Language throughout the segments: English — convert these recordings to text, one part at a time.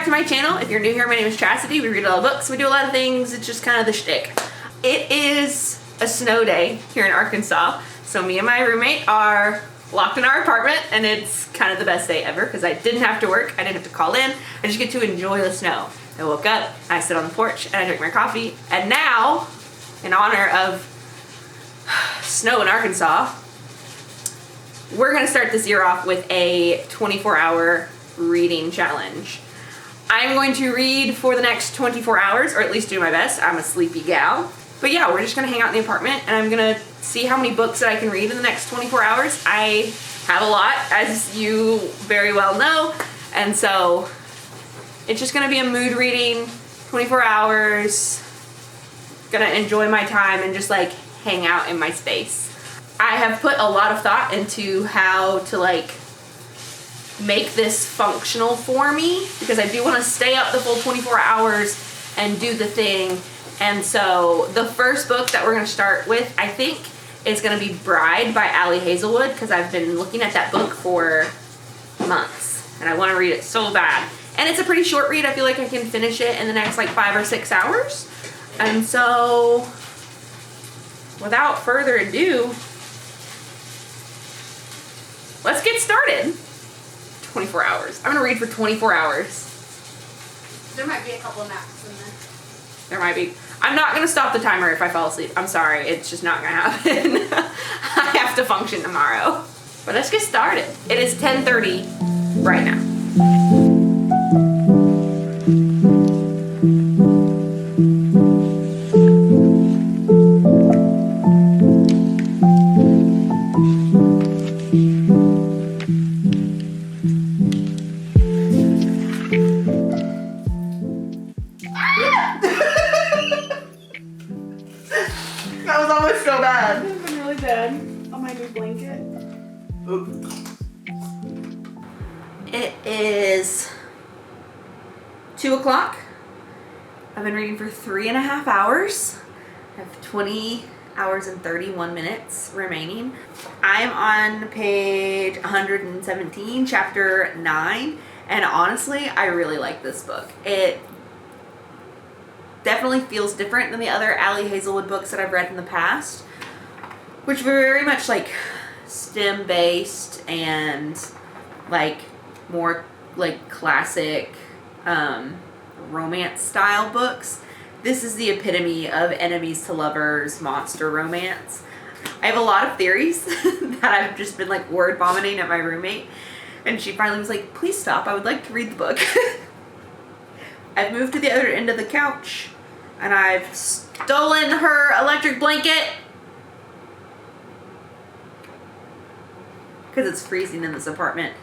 to my channel. If you're new here, my name is Chastity. We read a lot of books, we do a lot of things. It's just kind of the shtick. It is a snow day here in Arkansas, so me and my roommate are locked in our apartment, and it's kind of the best day ever because I didn't have to work, I didn't have to call in, I just get to enjoy the snow. I woke up, I sit on the porch, and I drink my coffee, and now, in honor of snow in Arkansas, we're gonna start this year off with a 24-hour reading challenge. I'm going to read for the next 24 hours, or at least do my best. I'm a sleepy gal. But yeah, we're just gonna hang out in the apartment, and I'm gonna see how many books that I can read in the next 24 hours. I have a lot, as you very well know, and so it's just gonna be a mood reading, 24 hours, gonna enjoy my time and just like hang out in my space. I have put a lot of thought into how to like make this functional for me because I do want to stay up the full 24 hours and do the thing. And so the first book that we're going to start with, I think, is going to be Bride by Ali Hazelwood because I've been looking at that book for months and I want to read it so bad. And it's a pretty short read. I feel like I can finish it in the next like 5 or 6 hours. And so without further ado, let's get started. 24 hours. I'm gonna read for 24 hours. There might be a couple of naps in there. There might be. I'm not gonna stop the timer if I fall asleep. I'm sorry, it's just not gonna happen. I have to function tomorrow. But let's get started. It is 10:30 right now. That was almost so bad. It would have been really bad on my new blanket. It is 2 o'clock. I've been reading for 3.5 hours. I have 20 hours and 31 minutes remaining. I'm on page 117, chapter 9, and honestly, I really like this book. It definitely feels different than the other Ali Hazelwood books that I've read in the past, which were very much like STEM based and like more like classic romance style books. This is the epitome of enemies to lovers monster romance. I have a lot of theories that I've just been like word vomiting at my roommate, and she finally was like, please stop, I would like to read the book. I've moved to the other end of the couch and I've stolen her electric blanket because it's freezing in this apartment,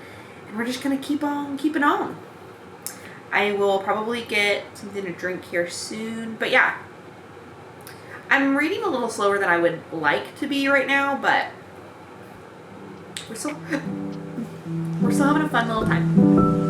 and we're just gonna keep on keeping on. I will probably get something to drink here soon, but yeah, I'm reading a little slower than I would like to be right now, but we're still having a fun little time.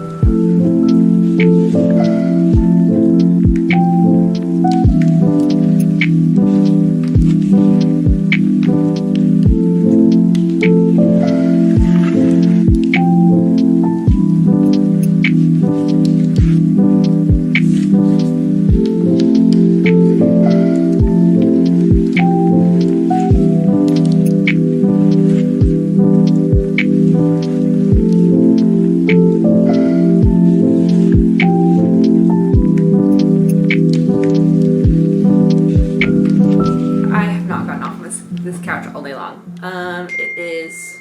It is,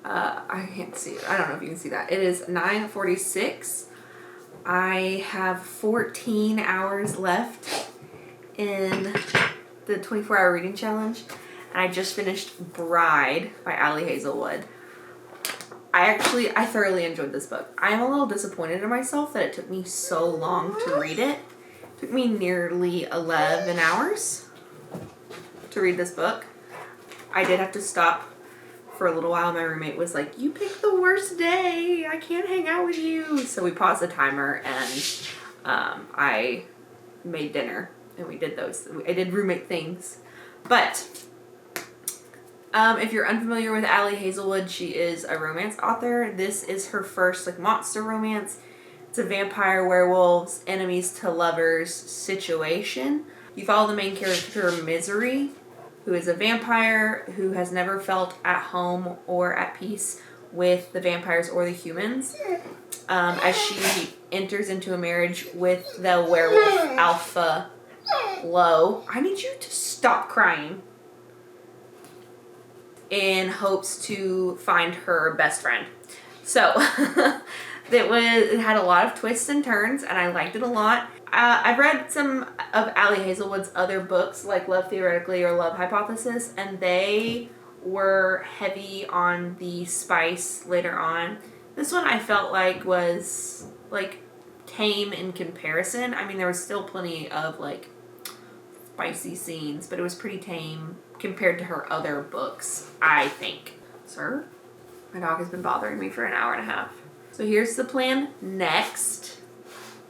I can't see it. I don't know if you can see that. It is 9:46. I have 14 hours left in the 24-hour reading challenge, and I just finished Bride by Ali Hazelwood. I thoroughly enjoyed this book. I am a little disappointed in myself that it took me so long to read it. It took me nearly 11 hours to read this book. I did have to stop for a little while. My roommate was like, you picked the worst day, I can't hang out with you. So we paused the timer and I made dinner and we did those. I did roommate things. But If you're unfamiliar with Allie Hazelwood, she is a romance author. This is her first like monster romance. It's a vampire, werewolves, enemies to lovers situation. You follow the main character, Misery, who is a vampire who has never felt at home or at peace with the vampires or the humans. As she enters into a marriage with the werewolf Alpha Low. I need you to stop crying. In hopes to find her best friend. So, it had a lot of twists and turns, and I liked it a lot. I've read some of Allie Hazelwood's other books, like Love Theoretically or Love Hypothesis, and they were heavy on the spice later on. This one I felt like was, like, tame in comparison. I mean, there was still plenty of, like, spicy scenes, but it was pretty tame compared to her other books, I think. Sir? My dog has been bothering me for an hour and a half. So here's the plan next.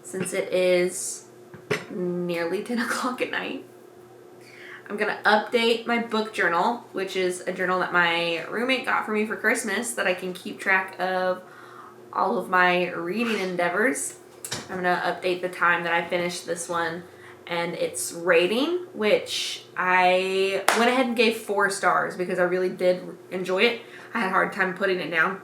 Since it is nearly 10 o'clock at night, I'm going to update my book journal, which is a journal that my roommate got for me for Christmas that I can keep track of all of my reading endeavors. I'm going to update the time that I finished this one and its rating, which I went ahead and gave 4 stars because I really did enjoy it. I had a hard time putting it down,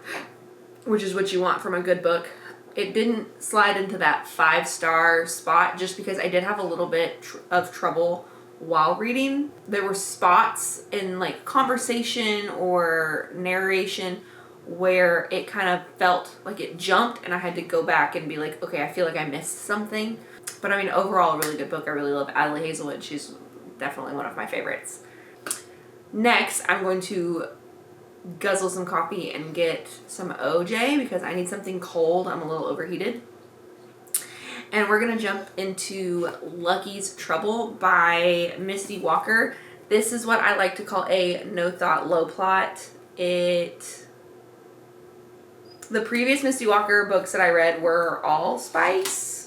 which is what you want from a good book. It didn't slide into that 5-star spot just because I did have a little bit of trouble while reading. There were spots in like conversation or narration where it kind of felt like it jumped and I had to go back and be like, okay, I feel like I missed something. But I mean, overall, a really good book. I really love Allie Hazelwood. She's definitely one of my favorites. Next, I'm going to guzzle some coffee and get some OJ because I need something cold. I'm a little overheated. And we're going to jump into Lucky's Trouble by Misty Walker. This is what I like to call a no-thought, low-plot. The previous Misty Walker books that I read were all spice.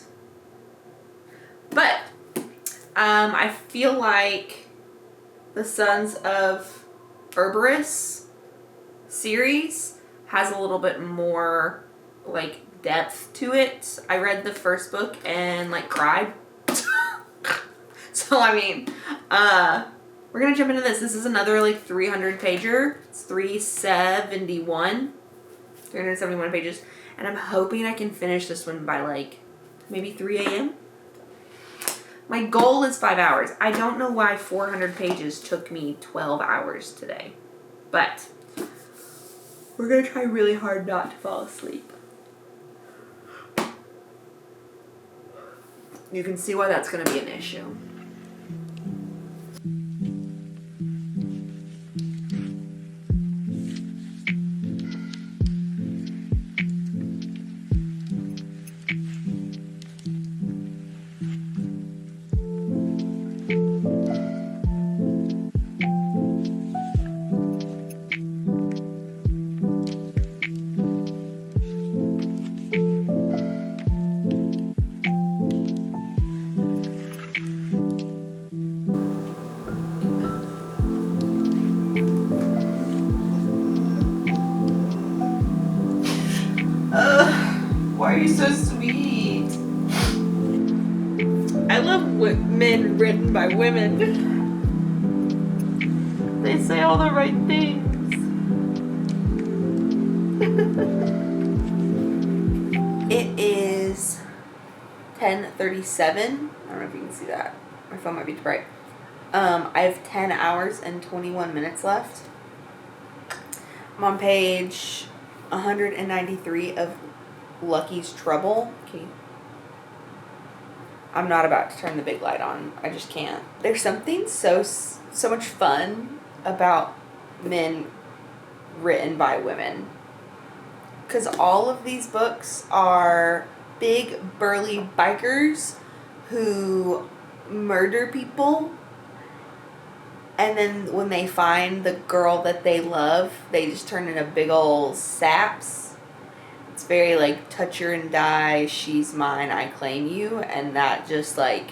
But I feel like the Sons of Cerberus series has a little bit more like depth to it. I read the first book and like cried. So I mean, we're gonna jump into this. This is another like 300 pager. It's 371 pages, and I'm hoping I can finish this one by like maybe 3 a.m. My goal is 5 hours. I don't know why 400 pages took me 12 hours today, but we're going to try really hard not to fall asleep. You can see why that's going to be an issue. Why are you so sweet? I love men written by women. They say all the right things. It is 10:37. I don't know if you can see that. My phone might be too bright. I have 10 hours and 21 minutes left. I'm on page 193 of Lucky's Trouble. Okay. I'm not about to turn the big light on. I just can't. There's something so much fun about men written by women. Because all of these books are big, burly bikers who murder people. And then when they find the girl that they love, they just turn into big old saps. It's very like touch her and die, she's mine, I claim you. And that just like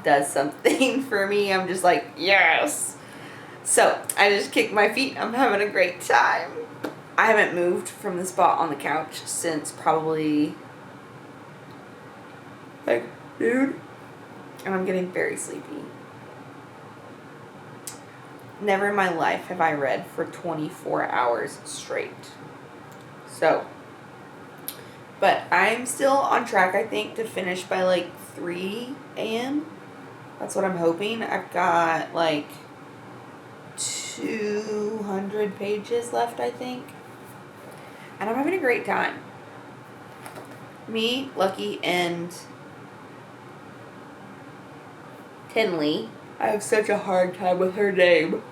does something for me. I'm just like, yes. So, I just kicked my feet. I'm having a great time. I haven't moved from the spot on the couch since probably like noon. And I'm getting very sleepy. Never in my life have I read for 24 hours straight. So, but I'm still on track, I think, to finish by like 3 a.m. That's what I'm hoping. I've got like 200 pages left, I think. And I'm having a great time. Me, Lucky, and Tinley. I have such a hard time with her name.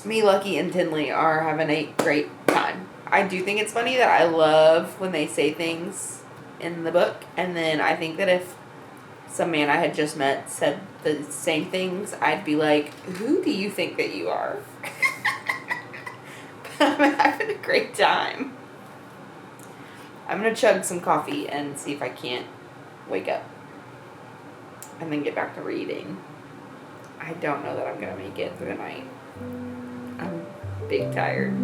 Me, Lucky, and Tinley are having a great time. I do think it's funny that I love when they say things in the book, and then I think that if some man I had just met said the same things, I'd be like, who do you think that you are? But I'm having a great time. I'm going to chug some coffee and see if I can't wake up and then get back to reading. I don't know that I'm going to make it through the night. I'm big tired.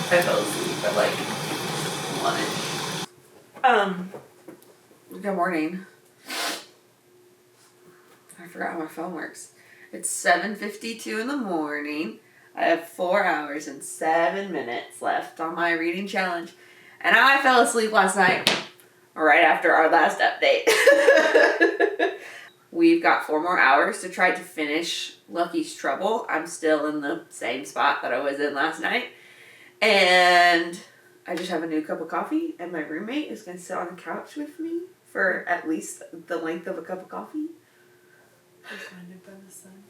I fell asleep at like 1-ish. Good morning. I forgot how my phone works. It's 7:52 in the morning. I have 4 hours and 7 minutes left on my reading challenge. And I fell asleep last night right after our last update. We've got 4 more hours to try to finish Lucky's Trouble. I'm still in the same spot that I was in last night. And I just have a new cup of coffee, and my roommate is going to sit on the couch with me for at least the length of a cup of coffee. Blinded by the sun.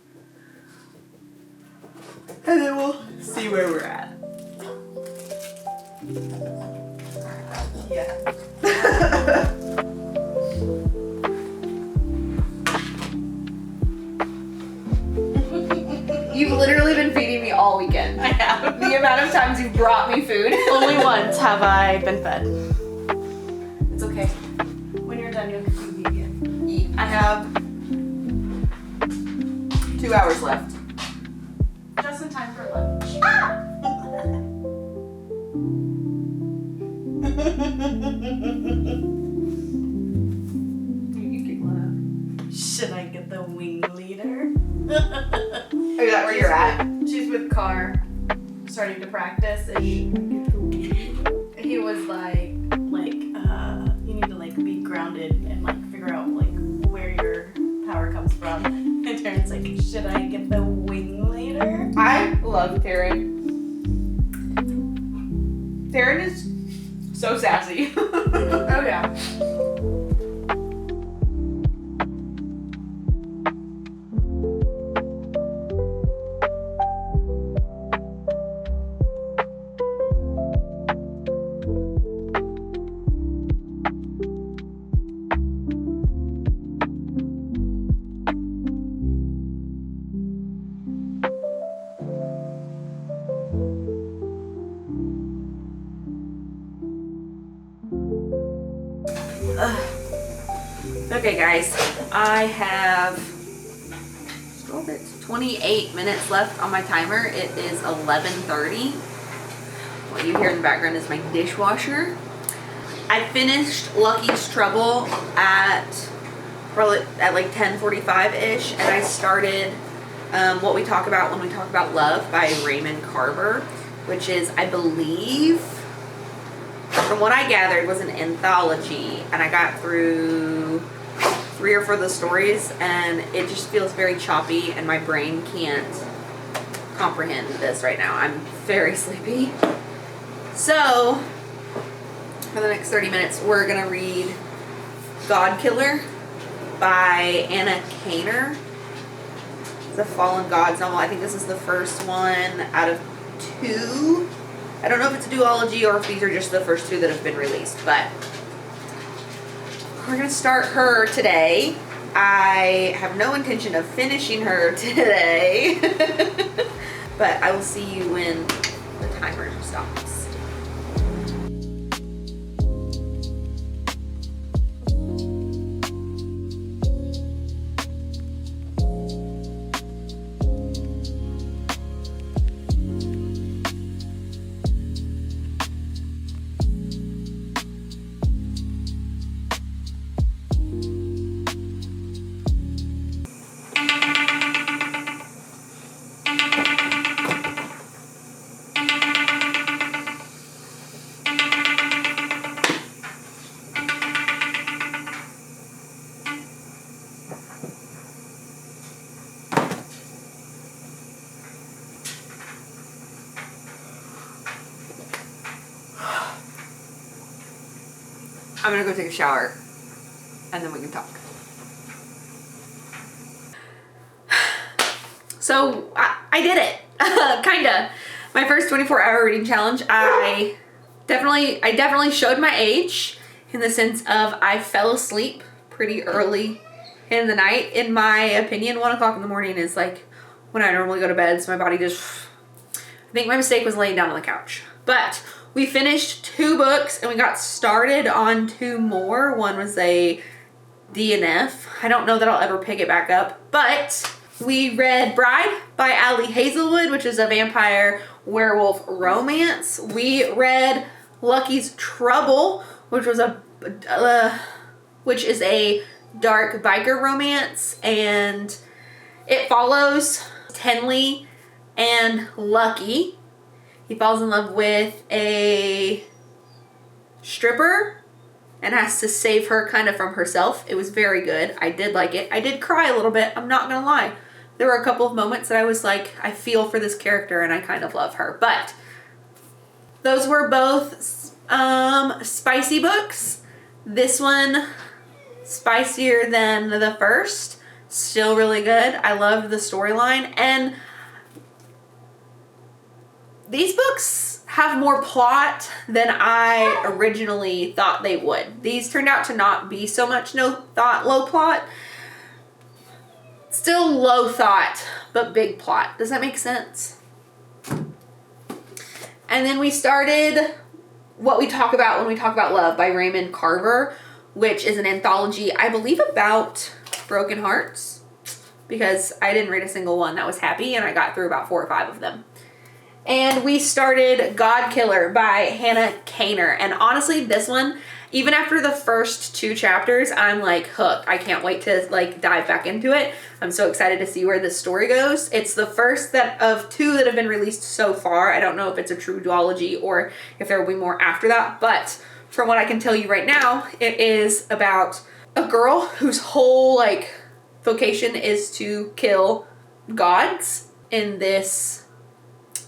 And then we'll see where we're at. Yeah. You've literally been feeding me all weekend. I have. The amount of times you've brought me food. Only once have I been fed. It's okay. When you're done, you'll be vegan. I have 2 hours left. Just in time for lunch. You kick one out. Should I get the wing leader? Is that where you're at? She's with Car, starting to practice, and he was like, you need to like be grounded and like figure out like where your power comes from. And Taryn's like, should I get the wing leader? I love Taryn. Taryn is so sassy. Oh yeah. Okay guys, I have 28 minutes left on my timer. It is 11:30. What you hear in the background is my dishwasher. I finished Lucky's Trouble at like 10:45-ish, and I started What We Talk About When We Talk About Love by Raymond Carver, which is, I believe, from what I gathered, was an anthology, and I got through 3 or 4 of the stories, and it just feels very choppy, and my brain can't comprehend this right now. I'm very sleepy. So, for the next 30 minutes, we're going to read God Killer by Anna Kaner. It's a Fallen Gods novel. I think this is the first one out of 2. I don't know if it's a duology or if these are just the first 2 that have been released, but we're going to start her today. I have no intention of finishing her today, but I will see you when the timer stops. I'm gonna go take a shower, and then we can talk. So, I did it. Kinda. My first 24-hour reading challenge. I definitely showed my age in the sense of I fell asleep pretty early in the night. In my opinion, 1 o'clock in the morning is like when I normally go to bed, so my body just... I think my mistake was laying down on the couch. But we finished 2 books, and we got started on 2 more. One was a DNF. I don't know that I'll ever pick it back up. But we read Bride by Ali Hazelwood, which is a vampire werewolf romance. We read Lucky's Trouble, which was which is a dark biker romance, and it follows Tenley and Lucky. He falls in love with a stripper and has to save her kind of from herself. It was very good. I did like it. I did cry a little bit. I'm not gonna lie. There were a couple of moments that I was like, I feel for this character and I kind of love her. But those were both spicy books. This one, spicier than the first. Still really good. I loved the storyline, and these books have more plot than I originally thought they would. These turned out to not be so much low plot. Still low thought, but big plot. Does that make sense? And then we started What We Talk About When We Talk About Love by Raymond Carver, which is an anthology, I believe, about broken hearts, because I didn't read a single one that was happy, and I got through about 4 or 5 of them. And we started God Killer by Hannah Kaner. And honestly, this one, even after the first 2 chapters, I'm like hooked. I can't wait to like dive back into it. I'm so excited to see where this story goes. It's the first of 2 that have been released so far. I don't know if it's a true duology or if there will be more after that. But from what I can tell you right now, it is about a girl whose whole like vocation is to kill gods in this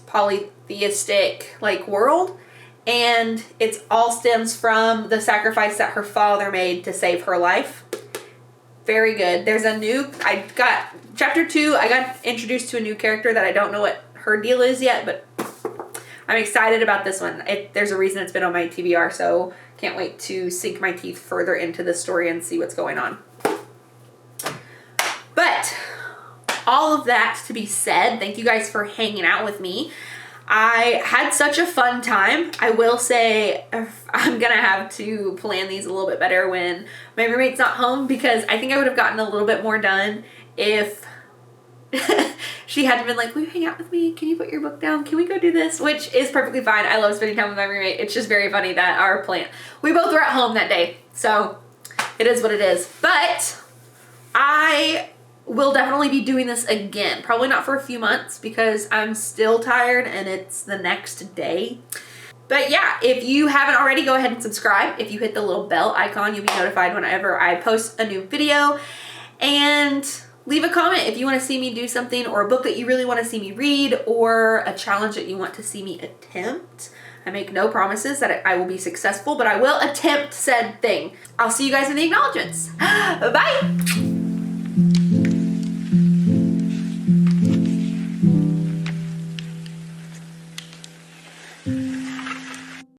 polytheistic like world, and it's all stems from the sacrifice that her father made to save her life. Very good. There's a new, I got chapter 2, I got introduced to a new character that I don't know what her deal is yet, but I'm excited about this one. There's a reason it's been on my TBR, so can't wait to sink my teeth further into the story and see what's going on. But all of that to be said, thank you guys for hanging out with me. I had such a fun time. I will say I'm gonna have to plan these a little bit better when my roommate's not home, because I think I would have gotten a little bit more done if she hadn't been like, will you hang out with me? Can you put your book down? Can we go do this? Which is perfectly fine. I love spending time with my roommate. It's just very funny that we both were at home that day. So it is what it is. But I will definitely be doing this again. Probably not for a few months because I'm still tired and it's the next day. But yeah, if you haven't already, go ahead and subscribe. If you hit the little bell icon, you'll be notified whenever I post a new video. And leave a comment if you want to see me do something, or a book that you really want to see me read, or a challenge that you want to see me attempt. I make no promises that I will be successful, but I will attempt said thing. I'll see you guys in the acknowledgements. Bye!